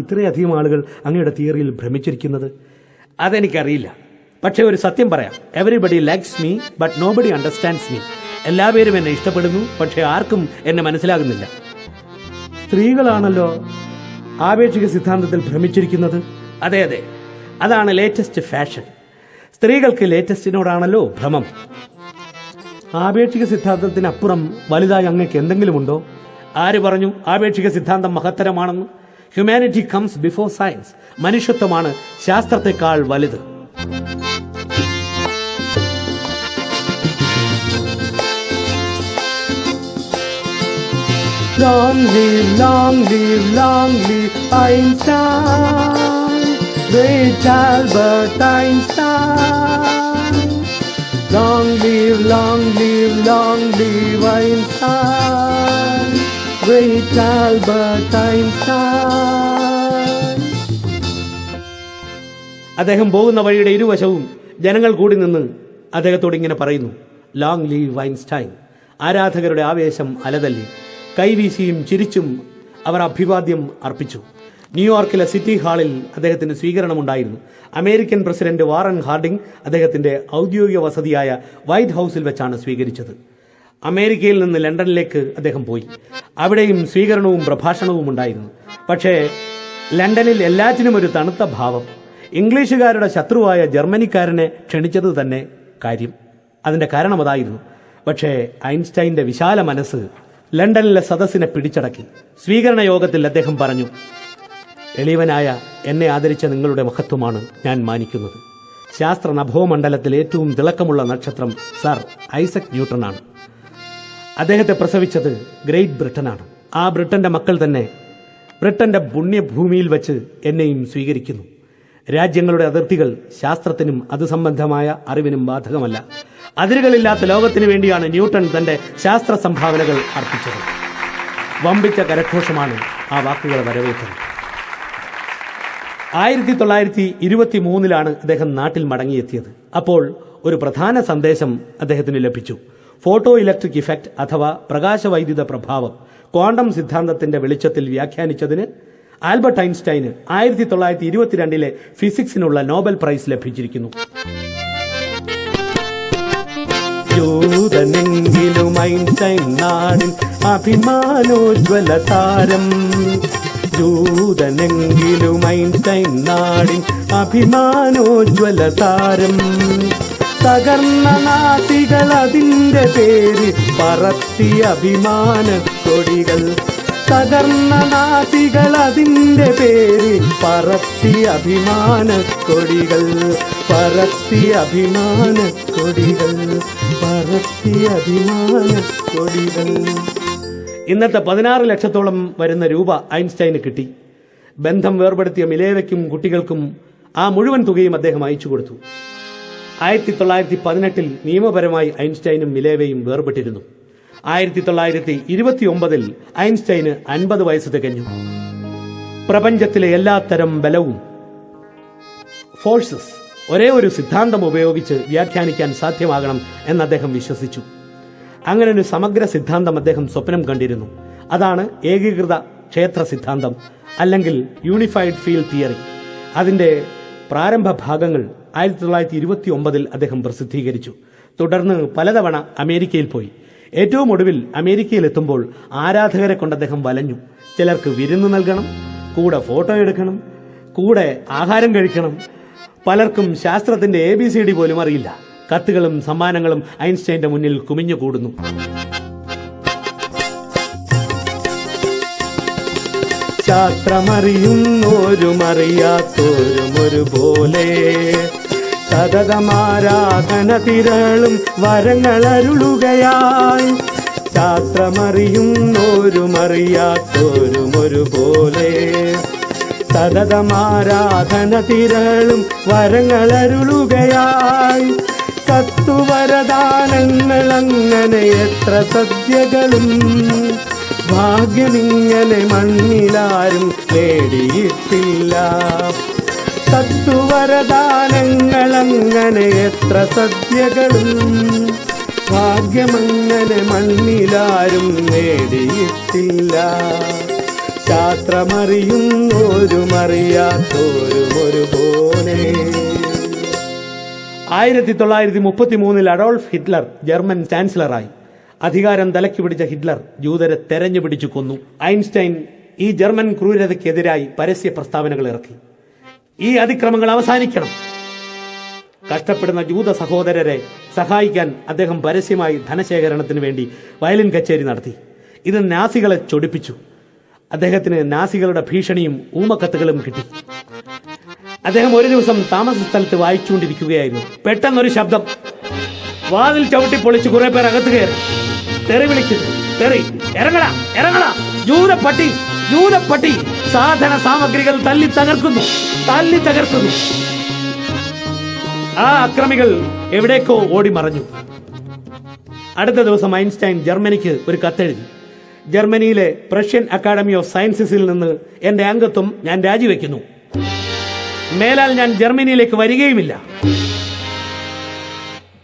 ഇത്രയധികം ആളുകൾ അങ്ങയുടെ തിയറിയിൽ ഭ്രമിച്ചിരിക്കുന്നത്? അതെനിക്കറിയില്ല. പക്ഷെ ഒരു സത്യം പറയാം, everybody likes me but nobody understands me. എല്ലാവരും എന്നെ ഇഷ്ടപ്പെടുന്നു, പക്ഷെ ആർക്കും എന്നെ മനസ്സിലാകുന്നില്ല. സ്ത്രീകളാണല്ലോ ആപേക്ഷിക സിദ്ധാന്തത്തിൽ ഭ്രമിച്ചിരിക്കുന്നത്. അതെ അതെ, അതാണ് ലേറ്റസ്റ്റ് ഫാഷൻ. സ്ത്രീകൾക്ക് ലേറ്റസ്റ്റിനോടാണല്ലോ ഭ്രമം. ആപേക്ഷിക സിദ്ധാന്തത്തിനപ്പുറം വലുതായി അങ്ങക്ക് എന്തെങ്കിലുമുണ്ടോ? ആര് പറഞ്ഞു ആപേക്ഷിക സിദ്ധാന്തം മഹത്തരമാണെന്ന്? Humanity comes before science. മനുഷ്യത്വമാണ് ശാസ്ത്രത്തെക്കാൾ വലുത്. Long live, long live, long live Einstein, great Albert Einstein. Long live, long live, long live Einstein, great Albert Einstein. അദ്ദേഹം പോകുന്ന വഴിയുടെ ഇരുവശവും ജനങ്ങൾ കൂടി നിന്ന് അദ്ദേഹത്തോട് ഇങ്ങനെ പറയുന്നു, ലോങ് ലീവ് ഐൻസ്റ്റൈൻ. ആരാധകരുടെ ആവേശം അലതല്ലി. കൈവീശിയും ചിരിച്ചും അവർ അഭിവാദ്യം അർപ്പിച്ചു. ന്യൂയോർക്കിലെ സിറ്റി ഹാളിൽ അദ്ദേഹത്തിന് സ്വീകരണമുണ്ടായിരുന്നു. അമേരിക്കൻ പ്രസിഡന്റ് വാറൻ ഹാർഡിംഗ് അദ്ദേഹത്തിന്റെ ഔദ്യോഗിക വസതിയായ വൈറ്റ് ഹൌസിൽ വെച്ചാണ് സ്വീകരിച്ചത്. അമേരിക്കയിൽ നിന്ന് ലണ്ടനിലേക്ക് അദ്ദേഹം പോയി. അവിടെയും സ്വീകരണവും പ്രഭാഷണവും ഉണ്ടായിരുന്നു. പക്ഷേ ലണ്ടനിൽ എല്ലാറ്റിനും ഒരു തണുത്ത ഭാവം. ഇംഗ്ലീഷുകാരുടെ ശത്രുവായ ജർമ്മനിക്കാരനെ ക്ഷണിച്ചത് തന്നെ കാര്യം. അതിന്റെ കാരണം അതായിരുന്നു. പക്ഷേ ഐൻസ്റ്റൈന്റെ വിശാല മനസ്സ് ലണ്ടനിലെ സദസ്സിനെ പിടിച്ചടക്കി. സ്വീകരണ യോഗത്തിൽ അദ്ദേഹം പറഞ്ഞു, എളിയവനായ എന്നെ ആദരിച്ച നിങ്ങളുടെ മഹത്വമാണ് ഞാൻ മാനിക്കുന്നത്. ശാസ്ത്ര നഭോമണ്ഡലത്തിൽ ഏറ്റവും തിളക്കമുള്ള നക്ഷത്രം സർ ഐസക് ന്യൂട്ടനാണ്. അദ്ദേഹത്തെ പ്രസവിച്ചത് ഗ്രേറ്റ് ബ്രിട്ടനാണ്. ആ ബ്രിട്ടന്റെ മക്കൾ തന്നെ ബ്രിട്ടന്റെ പുണ്യഭൂമിയിൽ വെച്ച് എന്നെയും സ്വീകരിക്കുന്നു. രാജ്യങ്ങളുടെ അതിർത്തികൾ ശാസ്ത്രത്തിനും അത് സംബന്ധമായ അറിവിനും ബാധകമല്ല. അതിരുകളില്ലാത്ത ലോകത്തിനു വേണ്ടിയാണ് ന്യൂട്ടൺ തന്റെ ശാസ്ത്ര സംഭാവനകൾ അർപ്പിച്ചത്. വമ്പിച്ച കരഘോഷമാണ് ആ വാക്കുകളെ വരവേറ്റത്. 1923 അദ്ദേഹം നാട്ടിൽ മടങ്ങിയെത്തിയത്. അപ്പോൾ ഒരു പ്രധാന സന്ദേശം അദ്ദേഹത്തിന് ലഭിച്ചു. ഫോട്ടോ ഇലക്ട്രിക് ഇഫക്റ്റ് അഥവാ പ്രകാശവൈദ്യുത പ്രഭാവം ക്വാണ്ടം സിദ്ധാന്തത്തിന്റെ വെളിച്ചത്തിൽ വ്യാഖ്യാനിച്ചതിന് ആൽബർട്ട് ഐൻസ്റ്റൈന് 1922 ഫിസിക്സിനുള്ള നോബൽ പ്രൈസ് ലഭിച്ചിരിക്കുന്നു. ജൂതനെങ്കിലും ഐൻസ്റ്റൈൻ നാടിൻ അഭിമാനോജ്വല താരം. ജൂതനെങ്കിലും ഐൻസ്റ്റൈൻ നാടിൻ അഭിമാനോജ്വല താരം. തകർന്ന നാസികൾ അതിന്റെ പേര് പറത്തിയ അഭിമാന കൊടികൾ. തകർന്ന നാസികൾ അതിന്റെ പേര് പറത്തിയ അഭിമാന കൊടികൾ. പറത്തിയ അഭിമാന കൊടികൾ. പറത്തിയ അഭിമാന കൊടികൾ. ഇന്നത്തെ 16 ലക്ഷത്തോളം വരുന്ന രൂപ ഐൻസ്റ്റൈന് കിട്ടി. ബന്ധം വേർപെടുത്തിയ മിലേവയ്ക്കും കുട്ടികൾക്കും ആ മുഴുവൻ തുകയും അദ്ദേഹം അയച്ചു കൊടുത്തു. 1918 നിയമപരമായി ഐൻസ്റ്റൈനും മിലേവയും വേർപെട്ടിരുന്നു. 1929 ഐൻസ്റ്റൈന് 50 വയസ്സ് തികഞ്ഞു. പ്രപഞ്ചത്തിലെ എല്ലാത്തരം ബലവും ഫോഴ്സസ് ഒരേ ഒരു സിദ്ധാന്തം ഉപയോഗിച്ച് വ്യാഖ്യാനിക്കാൻ സാധ്യമാകണം എന്ന് അദ്ദേഹം വിശ്വസിച്ചു. അങ്ങനെ ഒരു സമഗ്ര സിദ്ധാന്തം അദ്ദേഹം സ്വപ്നം കണ്ടിരുന്നു. അതാണ് ഏകീകൃത ക്ഷേത്ര സിദ്ധാന്തം, അല്ലെങ്കിൽ യൂണിഫൈഡ് ഫീൽഡ് തിയറി. അതിന്റെ പ്രാരംഭ ഭാഗങ്ങൾ 1929 അദ്ദേഹം പ്രസിദ്ധീകരിച്ചു. തുടർന്ന് പലതവണ അമേരിക്കയിൽ പോയി. ഏറ്റവും ഒടുവിൽ അമേരിക്കയിലെത്തുമ്പോൾ ആരാധകരെ കൊണ്ട് അദ്ദേഹം വലഞ്ഞു. ചിലർക്ക് വിരുന്ന് നൽകണം, കൂടെ ഫോട്ടോ എടുക്കണം, കൂടെ ആഹാരം കഴിക്കണം. പലർക്കും ശാസ്ത്രത്തിന്റെ ABCD പോലും അറിയില്ല. കത്തുകളും സമ്മാനങ്ങളും ഐൻസ്റ്റൈന്റെ മുന്നിൽ കുമിഞ്ഞുകൂടുന്നു. ശാസ്ത്രമറിയുന്നോരും അറിയാത്തോരും ഒരുപോലെ സതതമാരാധന തിരളും വരങ്ങളരുളുകയായി. ശാസ്ത്രമറിയുന്നോരും അറിയാത്തോരും ഒരുപോലെ സതതമാരാധന തിരളും വരങ്ങളരുളുകയായി. കത്തുവരദാനങ്ങൾ അങ്ങനെ എത്ര സദ്യകളും ഭാഗ്യമിങ്ങനെ മണ്ണിലാരും നേടിയിട്ടില്ല. കത്തുവരദാനങ്ങൾ അങ്ങനെ എത്ര സദ്യകളും ഭാഗ്യമങ്ങനെ മണ്ണിലാരും നേടിയിട്ടില്ല. ശാസ്ത്രമറിയുന്നോരും അറിയാത്തോരും ഒരുപോലെ. 1933 അഡോൾഫ് ഹിറ്റ്ലർ ജർമ്മൻ ചാൻസലറായി. അധികാരം തലയ്ക്ക് പിടിച്ച ഹിറ്റ്ലർ ജൂതരെ തെരഞ്ഞു പിടിച്ചു കൊന്നു. ഐൻസ്റ്റൈൻ ഈ ജർമ്മൻ ക്രൂരതയ്ക്കെതിരായി പരസ്യ പ്രസ്താവനകൾ ഇറക്കി. ഈ അതിക്രമങ്ങൾ അവസാനിക്കണം. കഷ്ടപ്പെടുന്ന ജൂത സഹോദരരെ സഹായിക്കാൻ അദ്ദേഹം പരസ്യമായി ധനശേഖരണത്തിന് വേണ്ടി വയലിൻ കച്ചേരി നടത്തി. ഇത് നാസികളെ ചൊടിപ്പിച്ചു. അദ്ദേഹത്തിന് നാസികളുടെ ഭീഷണിയും ഊമക്കത്തുകളും കിട്ടി. അദ്ദേഹം ഒരു ദിവസം താമസ സ്ഥലത്ത് വായിച്ചുകൊണ്ടിരിക്കുകയായിരുന്നു. പെട്ടെന്നൊരു ശബ്ദം. വാതിൽ ചവിട്ടി പൊളിച്ച് കുറെ പേർ അകത്ത് കയറി. തെറി വിളിക്കുന്നു. തെറി, ഇറങ്ങടാ ഇറങ്ങടാ, ജൂതപ്പട്ടി ജൂതപ്പട്ടി. സാധന സാമഗ്രികൾ തല്ലി തകർക്കുന്നു. ആ അക്രമികൾ എവിടേക്കോ ഓടി മറഞ്ഞു. അടുത്ത ദിവസം ഐൻസ്റ്റൈൻ ജർമ്മനിക്ക് ഒരു കത്തെഴുതി. ജർമ്മനിയിലെ പ്രഷ്യൻ അക്കാഡമി ഓഫ് സയൻസസിൽ നിന്ന് എന്റെ അംഗത്വം ഞാൻ രാജിവെക്കുന്നു. മേലാൽ ഞാൻ ജർമ്മനിയിലേക്ക് വരികയുമില്ല.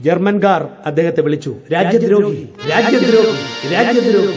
ജർമ്മൻകാർ അദ്ദേഹത്തെ വിളിച്ചു രാജ്യദ്രോഹി, രാജ്യദ്രോഹി, രാജ്യദ്രോഹി.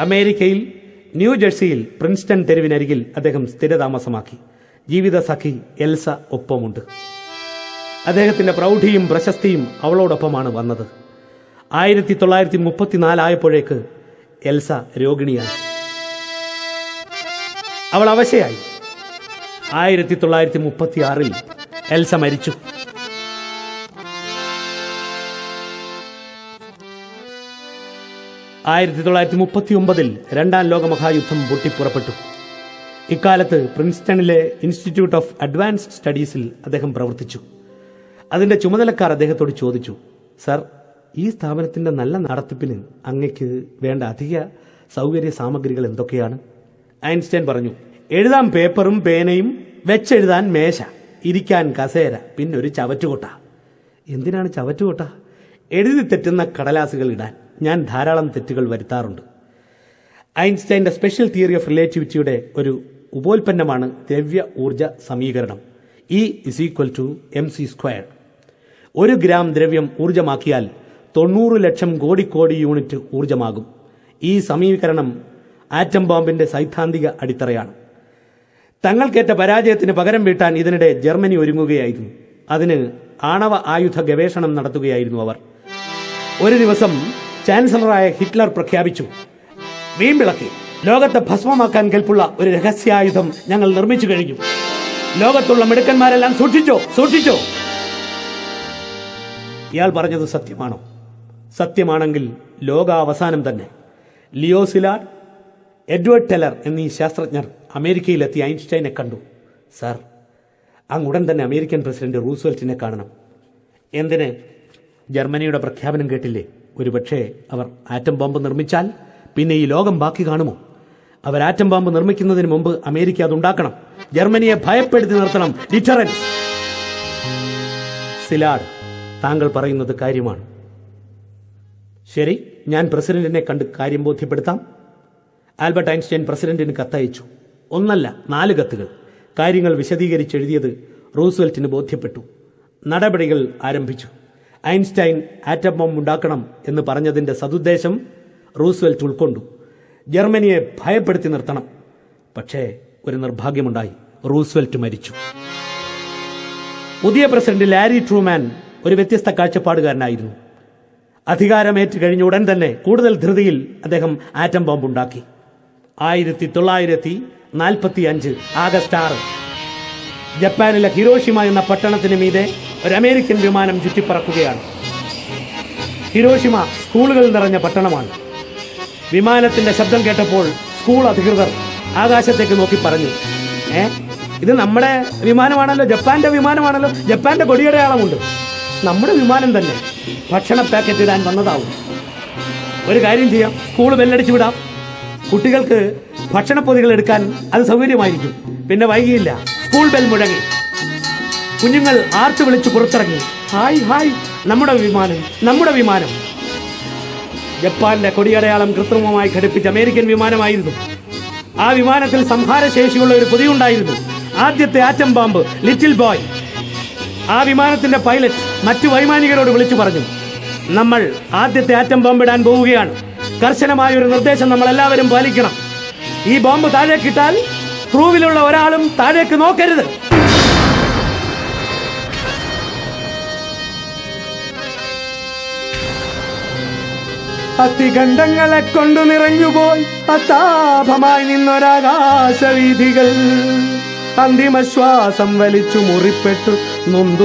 അമേരിക്കയിൽ ന്യൂജേഴ്സിയിൽ പ്രിൻസ്റ്റൺ തെരുവിനരികിൽ അദ്ദേഹം സ്ഥിരതാമസമാക്കി. ജീവിത സഖി എൽസ ഒപ്പമുണ്ട്. അദ്ദേഹത്തിന്റെ പ്രൗഢിയും പ്രശസ്തിയും അവളോടൊപ്പമാണ് വന്നത്. 1934 ആയപ്പോഴേക്ക് എൽസ രോഗിണിയായി. അവൾ അവശയായി. 1936 എൽസ മരിച്ചു. 1939 രണ്ടാം ലോകമഹായുദ്ധം പൊട്ടിപ്പുറപ്പെട്ടു. ഇക്കാലത്ത് പ്രിൻസ്റ്റണിലെ ഇൻസ്റ്റിറ്റ്യൂട്ട് ഓഫ് അഡ്വാൻസ്ഡ് സ്റ്റഡീസിൽ അദ്ദേഹം പ്രവർത്തിച്ചു. അതിന്റെ ചുമതലക്കാർ അദ്ദേഹത്തോട് ചോദിച്ചു, സർ, ഈ സ്ഥാപനത്തിന്റെ നല്ല നടത്തിപ്പിന് അങ്ങയ്ക്ക് വേണ്ട അധിക സൗകര്യ സാമഗ്രികൾ എന്തൊക്കെയാണ്? ഐൻസ്റ്റൈൻ പറഞ്ഞു, എഴുതാൻ പേപ്പറും പേനയും, വെച്ചെഴുതാൻ മേശ, ഇരിക്കാൻ കസേര, പിന്നെ ഒരു ചവറ്റുകൊട്ട. എന്തിനാണ് ചവറ്റുകൊട്ട? എഴുതി തെറ്റുന്ന കടലാസുകൾ ഇടാൻ. ഞാൻ ധാരാളം തെറ്റുകൾ വരുത്താറുണ്ട്. ഐൻസ്റ്റൈന്റെ സ്പെഷ്യൽ തിയറി ഓഫ് റിലേറ്റിവിറ്റിയുടെ ഒരു ഉപോൽപ്പന്നമാണ് ദ്രവ്യ ഊർജ സമീകരണം. E=mc². 1 ഗ്രാം ദ്രവ്യം ഊർജമാക്കിയാൽ 90 ലക്ഷം കോടി യൂണിറ്റ് ഊർജമാകും. ഈ സമീകരണം ആറ്റം ബോംബിന്റെ സൈദ്ധാന്തിക അടിത്തറയാണ്. തങ്ങൾക്കേറ്റ പരാജയത്തിന് പകരം വീട്ടാൻ ഇതിനിടെ ജർമ്മനി ഒരുങ്ങുകയായിരുന്നു. അതിന് ആണവ ആയുധ ഗവേഷണം നടത്തുകയായിരുന്നു അവർ. ഒരു ദിവസം ചാൻസലറായ ഹിറ്റ്ലർ പ്രഖ്യാപിച്ചു, വീമ്പിളക്കി, ലോകത്തെ ഭസ്മമാക്കാൻ കെൽപ്പുള്ള ഒരു രഹസ്യായുധം ഞങ്ങൾ നിർമ്മിച്ചു കഴിഞ്ഞു. ലോകത്തുള്ള മിടുക്കന്മാരെല്ലാം സൂക്ഷിച്ചോ. ഇയാൾ പറഞ്ഞത് സത്യമാണോ? സത്യമാണെങ്കിൽ ലോകാവസാനം തന്നെ. ലിയോ സിലാർഡ്, എഡ്വേർഡ് ടെലർ എന്നീ ശാസ്ത്രജ്ഞർ അമേരിക്കയിലെത്തി ഐൻസ്റ്റൈനെ കണ്ടു. സാർ, അങ്ങുടൻ തന്നെ അമേരിക്കൻ പ്രസിഡന്റ് റൂസ്വെൽറ്റിനെ കാണണം. എന്തിന്? ജർമ്മനിയുടെ പ്രഖ്യാപനം കേട്ടില്ലേ? ഒരുപക്ഷെ അവർ ആറ്റം ബോംബ് നിർമ്മിച്ചാൽ പിന്നെ ഈ ലോകം ബാക്കി കാണുമോ? അവർ ആറ്റം ബോംബ് നിർമ്മിക്കുന്നതിന് മുമ്പ് അമേരിക്ക അതുണ്ടാക്കണം. ജർമ്മനിയെ ഭയപ്പെടുത്തി നിർത്തണം. ഡിറ്ററൻസ്. സിലാർഡ്, താങ്കൾ പറയുന്നത് കാര്യമാണ്. ശരി, ഞാൻ പ്രസിഡന്റിനെ കണ്ട് കാര്യം ബോധ്യപ്പെടുത്താം. ആൽബർട്ട് ഐൻസ്റ്റൈൻ പ്രസിഡന്റിന് കത്തയച്ചു. 1 അല്ല 4 കത്തുകൾ. കാര്യങ്ങൾ വിശദീകരിച്ചെഴുതിയത് റൂസ്വെൽറ്റിന് ബോധ്യപ്പെട്ടു. നടപടികൾ ആരംഭിച്ചു. ഐൻസ്റ്റൈൻ ആറ്റം ബോംബ് ഉണ്ടാക്കണം എന്ന് പറഞ്ഞതിന്റെ സതുദ്ദേശം റൂസ്വെൽറ്റ് ഉൾക്കൊണ്ടു. ജർമ്മനിയെ ഭയപ്പെടുത്തി നിർത്തണം. പക്ഷേ ഒരു നിർഭാഗ്യമുണ്ടായി. റൂസ്വെൽറ്റ് മരിച്ചു. പുതിയ പ്രസിഡന്റ് ലാരി ട്രൂമാൻ ഒരു വ്യത്യസ്ത കാഴ്ചപ്പാടുകാരനായിരുന്നു. അധികാരമേറ്റ് കഴിഞ്ഞ ഉടൻ തന്നെ കൂടുതൽ ധൃതിയിൽ അദ്ദേഹം ആറ്റം ബോംബ് ഉണ്ടാക്കി. 1945 ആഗസ്റ്റ് 6 ജപ്പാനിലെ ഹിരോഷിമ എന്ന പട്ടണത്തിന് മീതെ ഒരു അമേരിക്കൻ വിമാനം ചുറ്റിപ്പറക്കുകയാണ്. ഹിരോഷിമ സ്കൂളുകൾ നിറഞ്ഞ പട്ടണമാണ്. വിമാനത്തിന്റെ ശബ്ദം കേട്ടപ്പോൾ സ്കൂൾ അധികൃതർ ആകാശത്തേക്ക് നോക്കി പറഞ്ഞു, ഇത് നമ്മുടെ വിമാനമാണല്ലോ, ജപ്പാന്റെ വിമാനമാണല്ലോ, ജപ്പാന്റെ കൊടിയടയാളമുണ്ട്. നമ്മുടെ വിമാനം തന്നെ ഭക്ഷണ പാക്കറ്റ് ഇടാൻ വന്നതാവും. ഒരു കാര്യം ചെയ്യാം, സ്കൂൾ ബെല്ലടിച്ചു വിടാം. കുട്ടികൾക്ക് ഭക്ഷണപ്പൊതികൾ എടുക്കാൻ അത് സൗകര്യമായിരിക്കും. പിന്നെ വൈകിയില്ല, സ്കൂൾ ബെൽ മുഴങ്ങി. കുഞ്ഞുങ്ങൾ ആർത്തു വിളിച്ചു പുറത്തിറങ്ങി. ഹായ് ഹായ്, നമ്മുടെ വിമാനം. ജപ്പാന്റെ കൊടിയടയാളം കൃത്രിമമായി ഘടിപ്പിച്ച അമേരിക്കൻ വിമാനമായിരുന്നു. ആ വിമാനത്തിൽ സംഹാരശേഷിയുള്ള ഒരു പൊതിയുണ്ടായിരുന്നു. ആദ്യത്തെ ആറ്റം ബോംബ്, ലിറ്റിൽ ബോയ്. ആ വിമാനത്തിന്റെ പൈലറ്റ് മറ്റു വൈമാനികരോട് വിളിച്ചു പറഞ്ഞു, നമ്മൾ ആദ്യത്തെ ആറ്റം ബോംബ് ഇടാൻ പോവുകയാണ്. കർശനമായ ഒരു നിർദ്ദേശം നമ്മൾ എല്ലാവരും പാലിക്കണം. ഈ ബോംബ് താഴേക്കിട്ടാൽ ക്രൂവിലുള്ള ഒരാളും താഴേക്ക് നോക്കരുത്. അത്തിഖണ്ഡങ്ങളെ കൊണ്ടു നിറഞ്ഞുപോയി അതാപമായി നിന്നൊരാകാശവീഥികൾ. അന്തിമശ്വാസം വലിച്ചു മുറിപ്പെട്ടു നൊന്തു